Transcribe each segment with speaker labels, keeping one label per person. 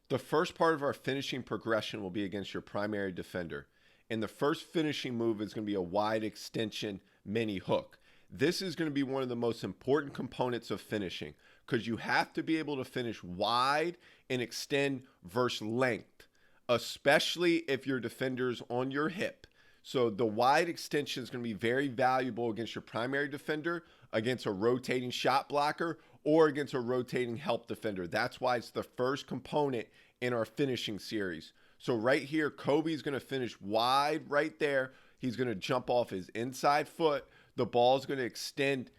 Speaker 1: The first part of our finishing progression will be against your primary defender. And the first finishing move is going to be a wide extension mini hook. This is going to be one of the most important components of finishing because you have to be able to finish wide and extend versus length, especially if your defender's on your hip. So the wide extension is going to be very valuable against your primary defender, against a rotating shot blocker, or against a rotating help defender. That's why it's the first component in our finishing series. So right here, Kobe's going to finish wide right there. He's going to jump off his inside foot. The ball is going to extend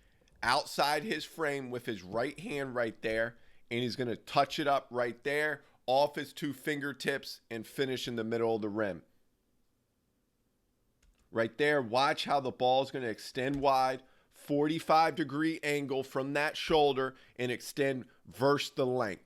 Speaker 1: outside his frame with his right hand right there. And he's going to touch it up right there off his two fingertips and finish in the middle of the rim. Right there, watch how the ball is going to extend wide, 45-degree angle from that shoulder and extend versus the length.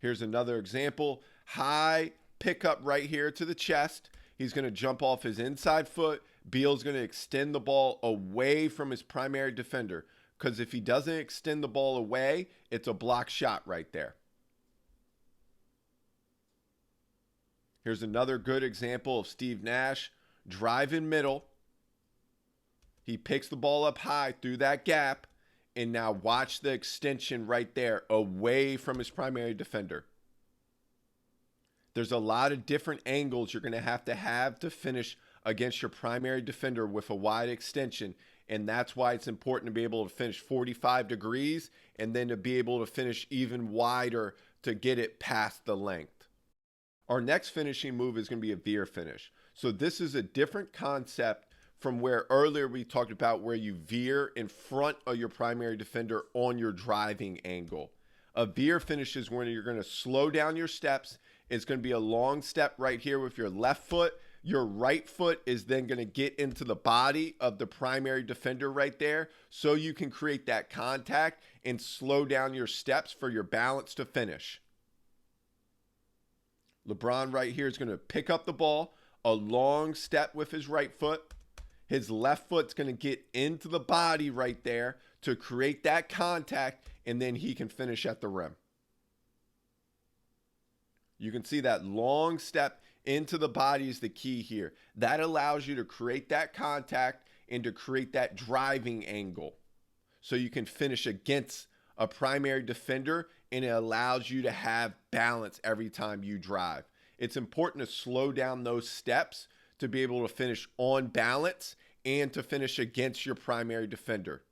Speaker 1: Here's another example. High pickup right here to the chest. He's going to jump off his inside foot. Beal's going to extend the ball away from his primary defender because if he doesn't extend the ball away, it's a block shot right there. Here's another good example of Steve Nash driving middle. He picks the ball up high through that gap. And now watch the extension right there away from his primary defender. There's a lot of different angles you're going to have to finish against your primary defender with a wide extension. And that's why it's important to be able to finish 45 degrees and then to be able to finish even wider to get it past the length. Our next finishing move is going to be a veer finish. So this is a different concept from where earlier we talked about where you veer in front of your primary defender on your driving angle. A veer finish is when you're going to slow down your steps. It's going to be a long step right here with your left foot. Your right foot is then going to get into the body of the primary defender right there so you can create that contact and slow down your steps for your balance to finish. LeBron right here is going to pick up the ball, a long step with his right foot. His left foot's going to get into the body right there to create that contact, and then he can finish at the rim. You can see that long step into the body is the key here. That allows you to create that contact and to create that driving angle so you can finish against a primary defender, and it allows you to have balance every time you drive. It's important to slow down those steps to be able to finish on balance and to finish against your primary defender.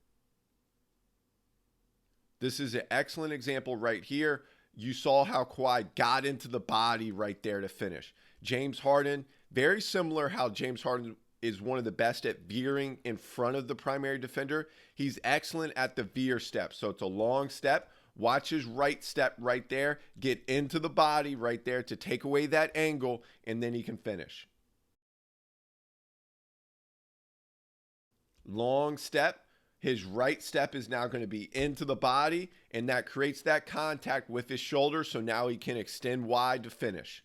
Speaker 1: This is an excellent example right here. You saw how Kawhi got into the body right there to finish. James Harden, very similar how James Harden is one of the best at veering in front of the primary defender. He's excellent at the veer step. So it's a long step. Watch his right step right there. Get into the body right there to take away that angle, and then he can finish. Long step. His right step is now going to be into the body, and that creates that contact with his shoulder, so now he can extend wide to finish.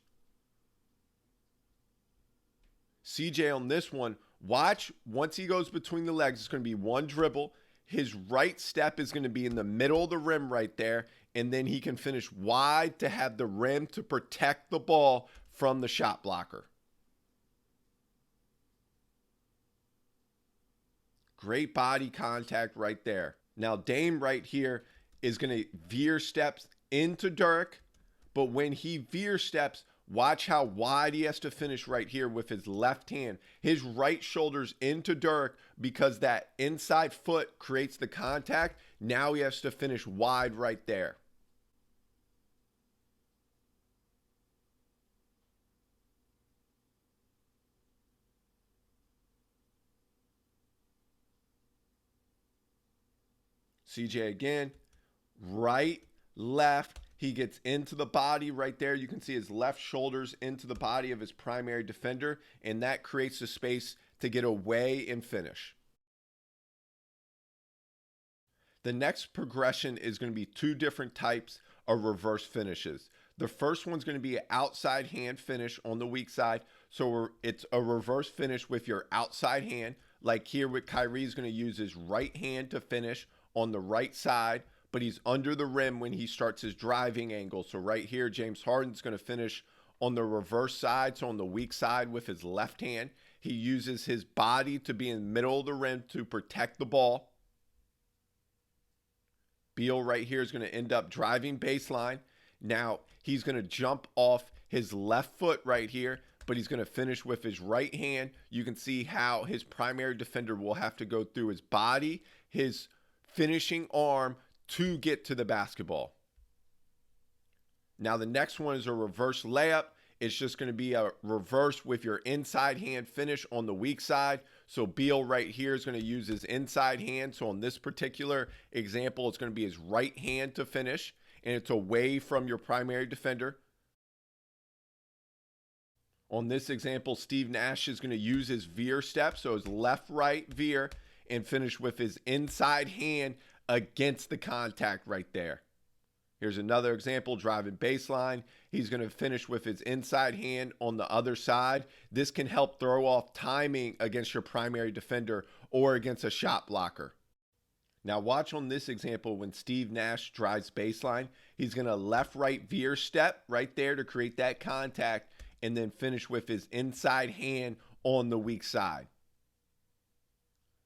Speaker 1: CJ on this one, watch, once he goes between the legs, it's going to be one dribble. His right step is going to be in the middle of the rim right there, and then he can finish wide to have the rim to protect the ball from the shot blocker. Great body contact right there. Now Dame right here is going to veer steps into Dirk, but when he veer steps, watch how wide he has to finish right here with his left hand. His right shoulder's into Dirk because that inside foot creates the contact. Now he has to finish wide right there. CJ again, right, left. He gets into the body right there. You can see his left shoulders into the body of his primary defender, and that creates the space to get away and finish. The next progression is going to be two different types of reverse finishes. The first one's going to be an outside hand finish on the weak side. So it's a reverse finish with your outside hand. Like here with Kyrie, he's going to use his right hand to finish on the right side, but he's under the rim when he starts his driving angle. So right here, James Harden's going to finish on the reverse side, so on the weak side with his left hand. He uses his body to be in the middle of the rim to protect the ball. Beal right here is going to end up driving baseline. Now he's going to jump off his left foot right here, but he's going to finish with his right hand. You can see how his primary defender will have to go through his body, his finishing arm to get to the basketball. Now the next one is a reverse layup. It's just going to be a reverse with your inside hand finish on the weak side. So Beal right here is going to use his inside hand. So on this particular example, it's going to be his right hand to finish, and it's away from your primary defender. On this example, Steve Nash is going to use his veer step, so his left-right veer, and finish with his inside hand against the contact right there. Here's another example, driving baseline. He's going to finish with his inside hand on the other side. This can help throw off timing against your primary defender or against a shot blocker. Now watch on this example when Steve Nash drives baseline. He's going to left-right veer step right there to create that contact, and then finish with his inside hand on the weak side.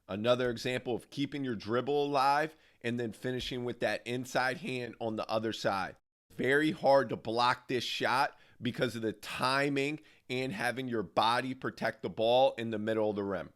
Speaker 1: Another example of keeping your dribble alive and then finishing with that inside hand on the other side. Very hard to block this shot because of the timing and having your body protect the ball in the middle of the rim.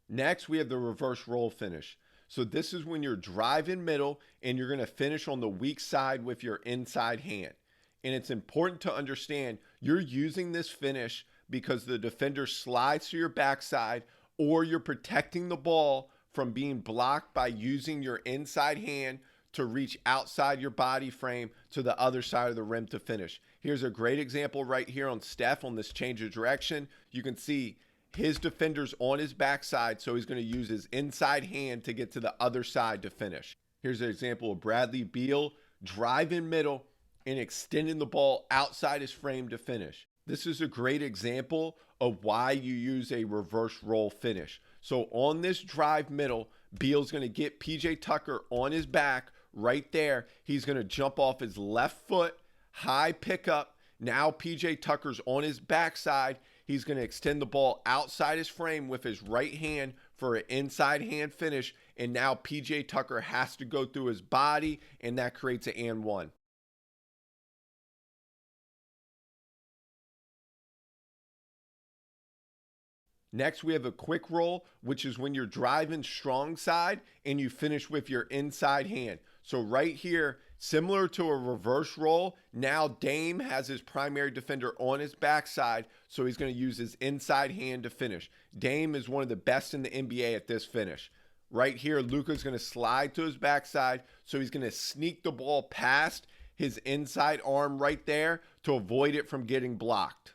Speaker 1: Next, we have the reverse roll finish. So this is when you're driving middle and you're going to finish on the weak side with your inside hand. And it's important to understand you're using this finish because the defender slides to your backside, or you're protecting the ball from being blocked by using your inside hand to reach outside your body frame to the other side of the rim to finish. Here's a great example right here on Steph on this change of direction. You can see his defender's on his backside, so he's going to use his inside hand to get to the other side to finish. Here's an example of Bradley Beal driving middle and extending the ball outside his frame to finish. This is a great example of why you use a reverse roll finish. So on this drive middle, Beal's going to get PJ Tucker on his back right there. He's going to jump off his left foot, high pickup. Now PJ Tucker's on his backside. He's going to extend the ball outside his frame with his right hand for an inside hand finish. And now PJ Tucker has to go through his body, and that creates an and one. Next, we have a quick roll, which is when you're driving strong side and you finish with your inside hand. So right here, similar to a reverse roll, now Dame has his primary defender on his backside, so he's going to use his inside hand to finish. Dame is one of the best in the NBA at this finish. Right here, Luka's going to slide to his backside, so he's going to sneak the ball past his inside arm right there to avoid it from getting blocked.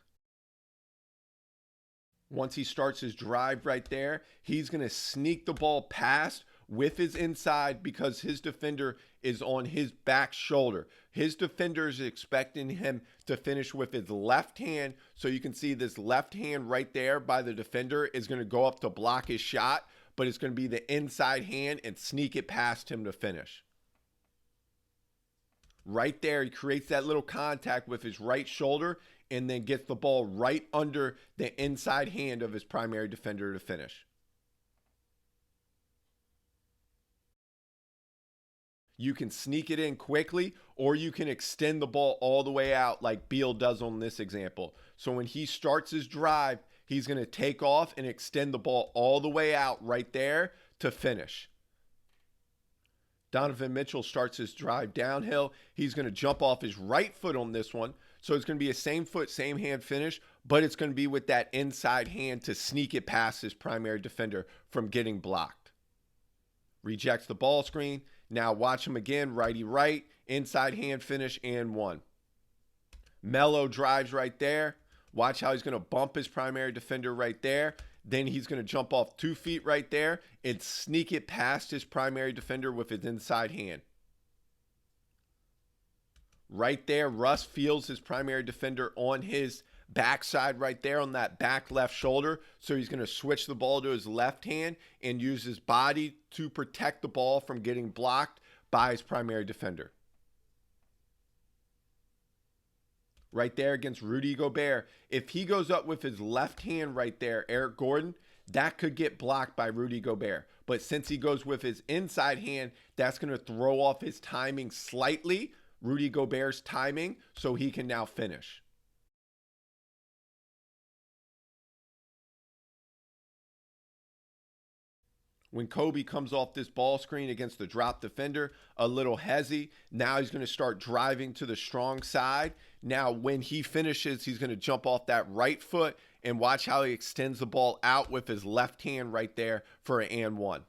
Speaker 1: Once he starts his drive right there, he's going to sneak the ball past with his inside because his defender is on his back shoulder. His defender is expecting him to finish with his left hand. So you can see this left hand right there by the defender is going to go up to block his shot, but it's going to be the inside hand and sneak it past him to finish. Right there, he creates that little contact with his right shoulder and then gets the ball right under the inside hand of his primary defender to finish. You can sneak it in quickly, or you can extend the ball all the way out like Beal does on this example. So when he starts his drive, he's going to take off and extend the ball all the way out right there to finish. Donovan Mitchell starts his drive downhill. He's going to jump off his right foot on this one. So it's going to be a same foot, same hand finish, but it's going to be with that inside hand to sneak it past his primary defender from getting blocked. Rejects the ball screen. Now watch him again, righty right, inside hand finish and one. Melo drives right there. Watch how he's going to bump his primary defender right there. Then he's going to jump off 2 feet right there and sneak it past his primary defender with his inside hand. Right there, Russ feels his primary defender on his backside right there on that back left shoulder. So he's going to switch the ball to his left hand and use his body to protect the ball from getting blocked by his primary defender. Right there against Rudy Gobert. If he goes up with his left hand right there, Eric Gordon, that could get blocked by Rudy Gobert. But since he goes with his inside hand, that's going to throw off his timing slightly, Rudy Gobert's timing, so he can now finish. When Kobe comes off this ball screen against the drop defender, a little hezzy. Now he's going to start driving to the strong side. Now when he finishes, he's going to jump off that right foot and watch how he extends the ball out with his left hand right there for an and one.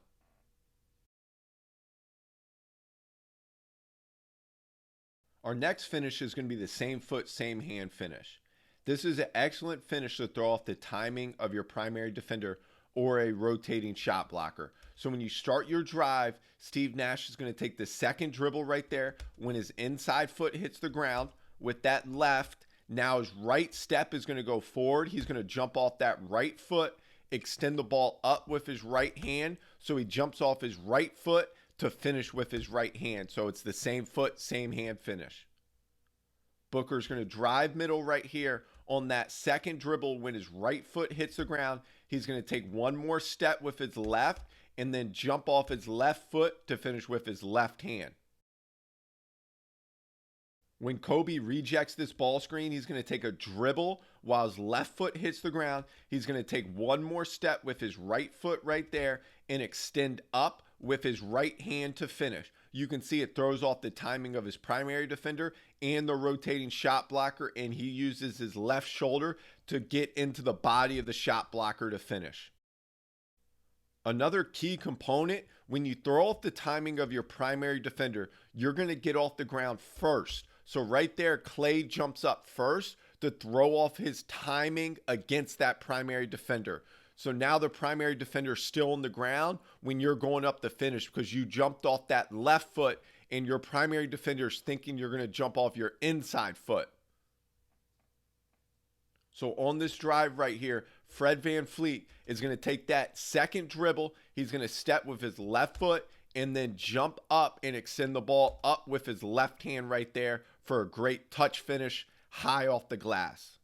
Speaker 1: Our next finish is going to be the same foot, same hand finish. This is an excellent finish to throw off the timing of your primary defender or a rotating shot blocker. So when you start your drive, Steve Nash is going to take the second dribble right there. When his inside foot hits the ground with that left, now his right step is going to go forward. He's going to jump off that right foot, extend the ball up with his right hand. So he jumps off his right foot to finish with his right hand. So it's the same foot, same hand finish. Booker's going to drive middle right here on that second dribble. When his right foot hits the ground, he's going to take one more step with his left and then jump off his left foot to finish with his left hand. When Kobe rejects this ball screen, he's going to take a dribble while his left foot hits the ground. He's going to take one more step with his right foot right there and extend up with his right hand to finish. You can see it throws off the timing of his primary defender and the rotating shot blocker, and he uses his left shoulder to get into the body of the shot blocker to finish. Another key component, when you throw off the timing of your primary defender, you're going to get off the ground first. So right there, Clay jumps up first to throw off his timing against that primary defender. So now the primary defender is still on the ground when you're going up the finish because you jumped off that left foot and your primary defender is thinking you're going to jump off your inside foot. So on this drive right here, Fred VanVleet is going to take that second dribble. He's going to step with his left foot and then jump up and extend the ball up with his left hand right there for a great touch finish high off the glass.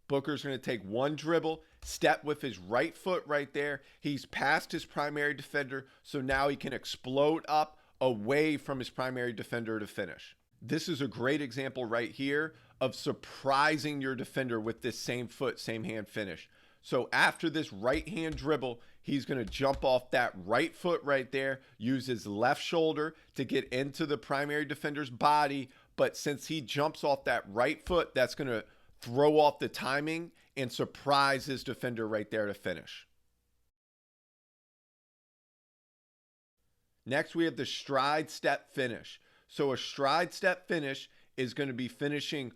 Speaker 1: Booker's going to take one dribble, step with his right foot right there. He's past his primary defender, so now he can explode up away from his primary defender to finish. This is a great example right here of surprising your defender with this same foot, same hand finish. So after this right hand dribble, he's going to jump off that right foot right there, use his left shoulder to get into the primary defender's body. But since he jumps off that right foot, that's going to throw off the timing and surprise his defender right there to finish. Next, we have the stride step finish. So a stride step finish is going to be finishing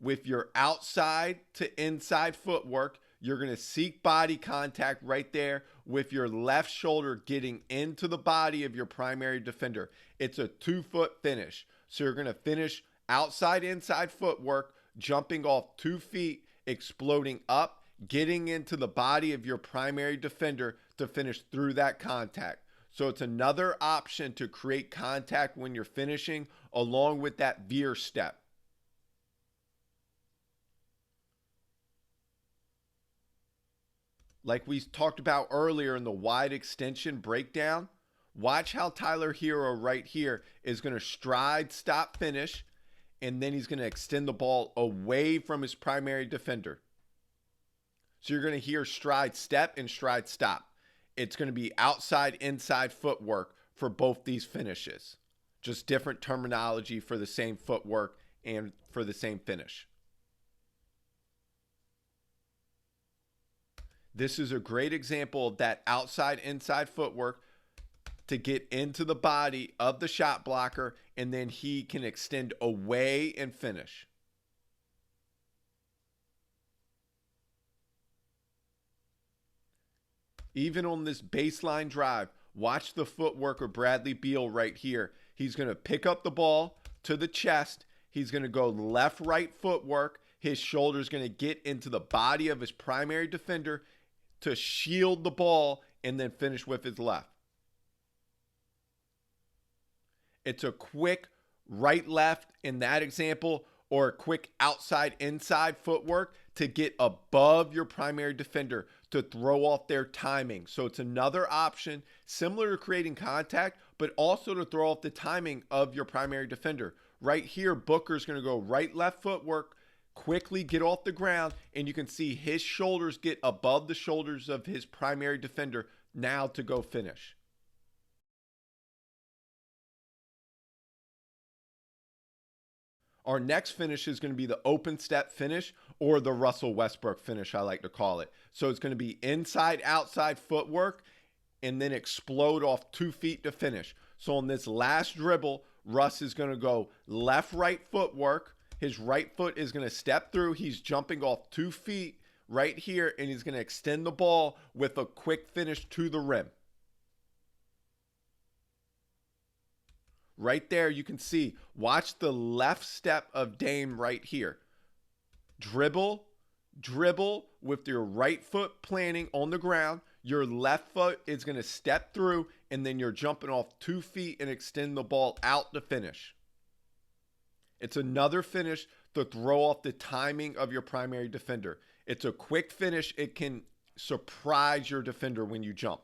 Speaker 1: with your outside to inside footwork. You're going to seek body contact right there with your left shoulder getting into the body of your primary defender. It's a 2-foot finish. So you're going to finish outside inside footwork, jumping off 2 feet, exploding up, getting into the body of your primary defender to finish through that contact. So it's another option to create contact when you're finishing along with that veer step. Like we talked about earlier in the wide extension breakdown, watch how Tyler Hero right here is going to stride, stop, finish, and then he's going to extend the ball away from his primary defender. So you're going to hear stride step and stride stop. It's going to be outside, inside footwork for both these finishes. Just different terminology for the same footwork and for the same finish. This is a great example of that outside, inside footwork to get into the body of the shot blocker, and then he can extend away and finish. Even on this baseline drive, Watch the footwork of Bradley Beal right here. He's going to pick up the ball to the chest. He's going to go left-right footwork. His shoulder's going to get into the body of his primary defender to shield the ball and then finish with his left. It's a quick right-left in that example, or a quick outside-inside footwork to get above your primary defender to throw off their timing. So it's another option similar to creating contact, but also to throw off the timing of your primary defender. Right here, Booker's going to go right-left footwork, quickly get off the ground, and you can see his shoulders get above the shoulders of his primary defender now to go finish. Our next finish is going to be the open step finish, or the Russell Westbrook finish, I like to call it. So it's going to be inside, outside footwork, and then explode off 2 feet to finish. So on this last dribble, Russ is going to go left, right footwork. His right foot is going to step through. He's jumping off 2 feet right here, and he's going to extend the ball with a quick finish to the rim. Right there, you can see, watch the left step of Dame right here. Dribble, dribble with your right foot planting on the ground. Your left foot is going to step through, and then you're jumping off 2 feet and extend the ball out to finish. It's another finish to throw off the timing of your primary defender. It's a quick finish. It can surprise your defender when you jump.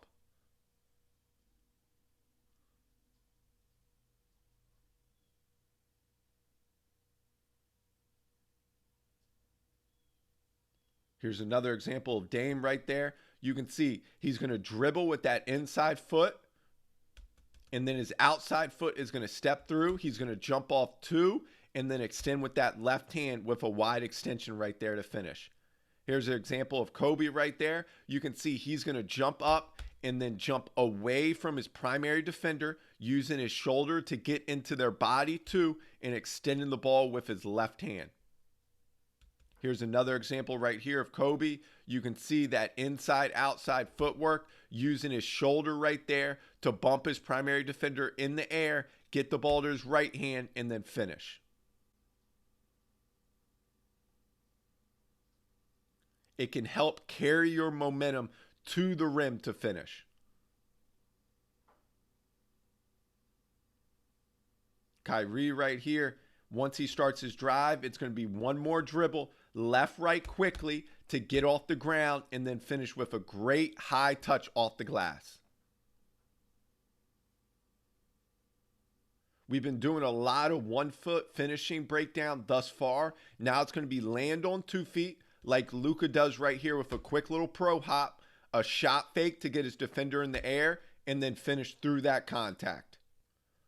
Speaker 1: Here's another example of Dame right there. You can see he's going to dribble with that inside foot, and then his outside foot is going to step through. He's going to jump off 2 and then extend with that left hand with a wide extension right there to finish. Here's an example of Kobe right there. You can see he's going to jump up and then jump away from his primary defender, using his shoulder to get into their body too, and extending the ball with his left hand. Here's another example right here of Kobe. You can see that inside-outside footwork, using his shoulder right there to bump his primary defender in the air, get the ball to his right hand, and then finish. It can help carry your momentum to the rim to finish. Kyrie right here, once he starts his drive, it's going to be one more dribble, left, right quickly to get off the ground, and then finish with a great high touch off the glass. We've been doing a lot of 1 foot finishing breakdown thus far. Now it's going to be land on 2 feet like Luka does right here with a quick little pro hop, a shot fake to get his defender in the air, and then finish through that contact.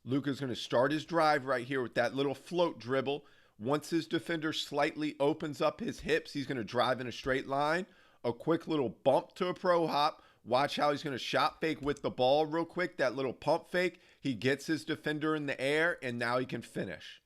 Speaker 1: Luka's going to start his drive right here with that little float dribble. Once his defender slightly opens up his hips, he's going to drive in a straight line. A quick little bump to a pro hop. Watch how he's going to shot fake with the ball real quick. That little pump fake. He gets his defender in the air, and now he can finish.